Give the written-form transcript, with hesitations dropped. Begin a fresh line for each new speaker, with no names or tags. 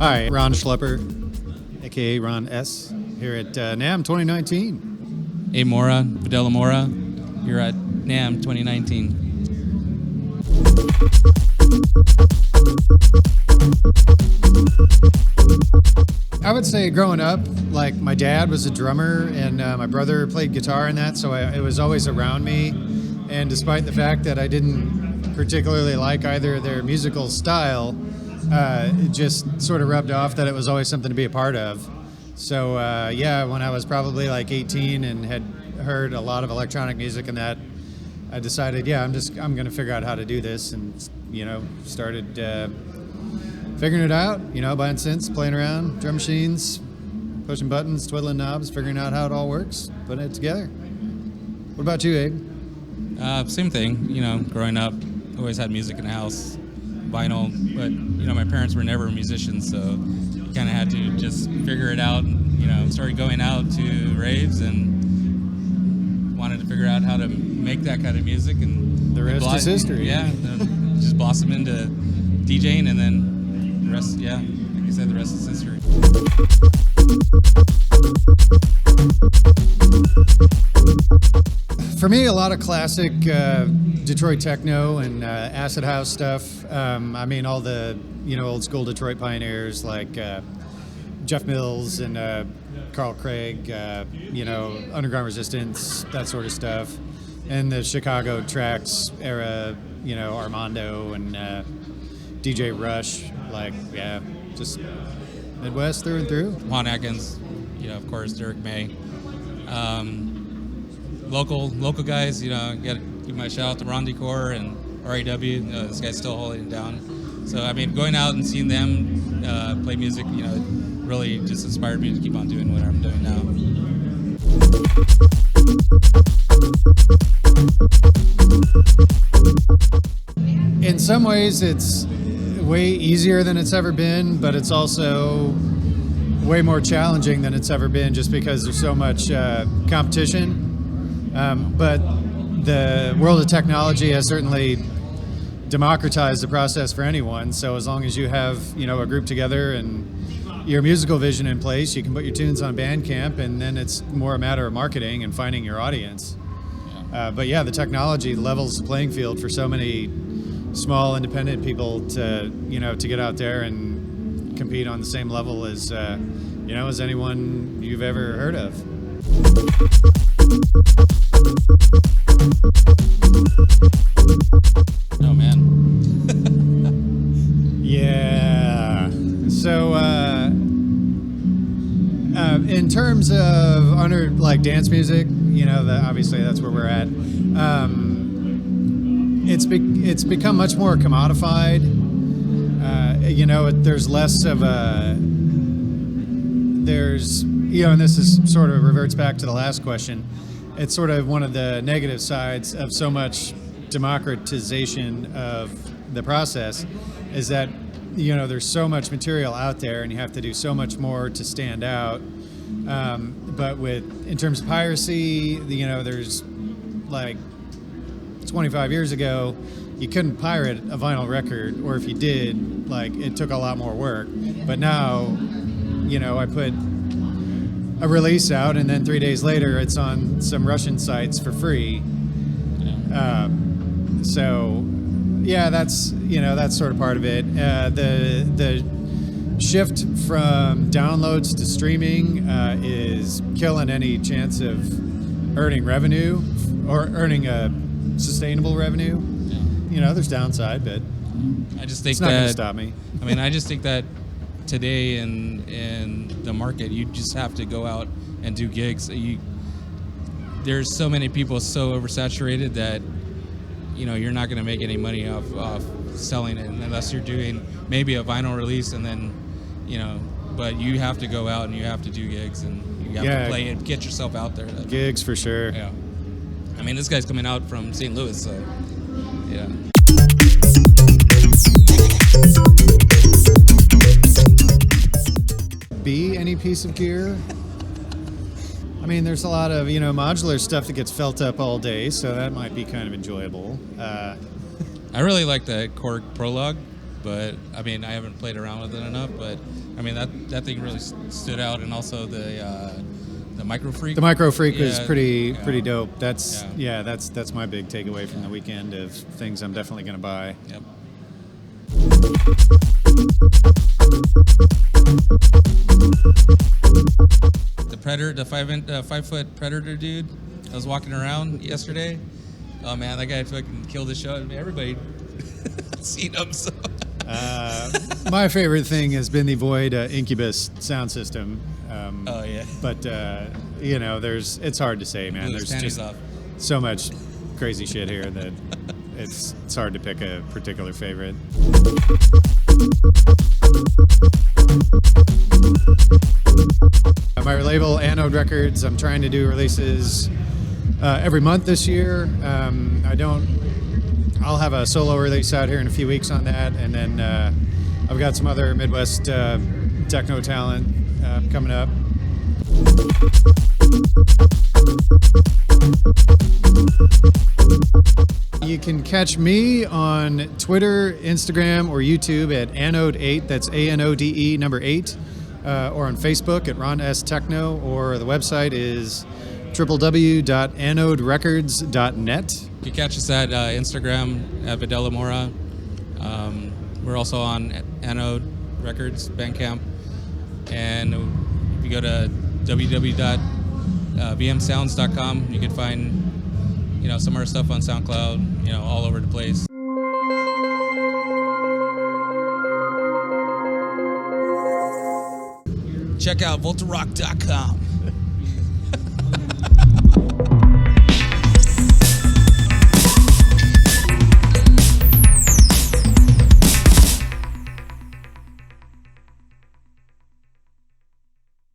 Hi, Ron Schlepper, aka Ron S, here at NAMM 2019.
Abe Mora, Videlamora, here at NAMM 2019.
I would say growing up, like my dad was a drummer and my brother played guitar in that, so it was always around me. And despite the fact that I didn't particularly like either of their musical style, it just sort of rubbed off that it was always something to be a part of. So yeah, when I was probably like 18 and had heard a lot of electronic music and that, I decided, yeah, I'm going to figure out how to do this, and started figuring it out. Buying synths, playing around, drum machines, pushing buttons, twiddling knobs, figuring out how it all works, putting it together. What about you, Abe?
Same thing. Growing up, always had music in the house, vinyl, but my parents were never musicians, so kind of had to just figure it out. Started going out to raves and wanted to figure out how to make that kind of music, and
the rest is history.
Yeah, just blossomed into DJing, and then the rest, yeah, like you said, the rest is history.
For me, a lot of classic Detroit techno and acid house stuff. All the old school Detroit pioneers like Jeff Mills and Carl Craig, Underground Resistance, that sort of stuff. And the Chicago Tracks era, Armando and DJ Rush, just Midwest through and through.
Juan Atkins, of course, Derek May. Local guys, gotta give my shout out to Ron Decor and RAW. This guy's still holding it down. So going out and seeing them play music, really just inspired me to keep on doing what I'm doing now.
In some ways, it's way easier than it's ever been, but it's also way more challenging than it's ever been, just because there's so much competition. But the world of technology has certainly democratized the process for anyone. So as long as you have, a group together and your musical vision in place, you can put your tunes on Bandcamp, and then it's more a matter of marketing and finding your audience. But yeah, the technology levels the playing field for so many small independent people to get out there and compete on the same level as as anyone you've ever heard of.
Oh man.
Yeah. So in terms of dance music, obviously that's where we're at. It's become much more commodified. There's less of and this is sort of reverts back to the last question. It's sort of one of the negative sides of so much democratization of the process, is that there's so much material out there and you have to do so much more to stand out. But in terms of piracy, there's 25 years ago, you couldn't pirate a vinyl record, or if you did, it took a lot more work. But now, I put a release out, and then 3 days later, it's on some Russian sites for free. So, yeah, that's sort of part of it. The shift from downloads to streaming is killing any chance of earning revenue or earning a sustainable revenue. There's downside, but
I just think
it's not going to stop me.
I just think that today in the market, you just have to go out and do gigs. There's so many people so oversaturated that you're not going to make any money off selling it unless you're doing maybe a vinyl release, and then but you have to go out and you have to do gigs, and you have to play and get yourself out there.
Gigs for sure.
Yeah. This guy's coming out from St. Louis, so yeah.
Be any piece of gear? mean, there's a lot of, modular stuff that gets felt up all day, so that might be kind of enjoyable.
I really like the Korg Prologue, but I mean, I haven't played around with it enough. But I mean, that thing really stood out, and also the Micro Freak.
The Micro Freak was
Yeah,
pretty dope. That's
Yeah.
that's my big takeaway from the weekend of things I'm definitely going to buy.
Yep. The Predator, the 5-foot Predator dude. I was walking around yesterday. Oh man, that guy fucking killed the show. I mean, everybody seen him. So.
My favorite thing has been the Void Incubus sound system.
Oh yeah.
But it's hard to say, man.
Blew his
There's
panties
just
off.
so much crazy shit here that it's hard to pick a particular favorite. My label, Anode Records, I'm trying to do releases every month this year. I'll have a solo release out here in a few weeks on that, and then I've got some other Midwest techno talent coming up. You can catch me on Twitter, Instagram, or YouTube at Anode8. That's ANODE number 8. Or on Facebook at Ron S. Techno, or the website is www.anoderecords.net.
You can catch us at Instagram at Videlamora. We're also on Anode Records, Bandcamp. And if you go to www.vmsounds.com, you can find some of our stuff on SoundCloud, all over the place. Check out voltarock.com.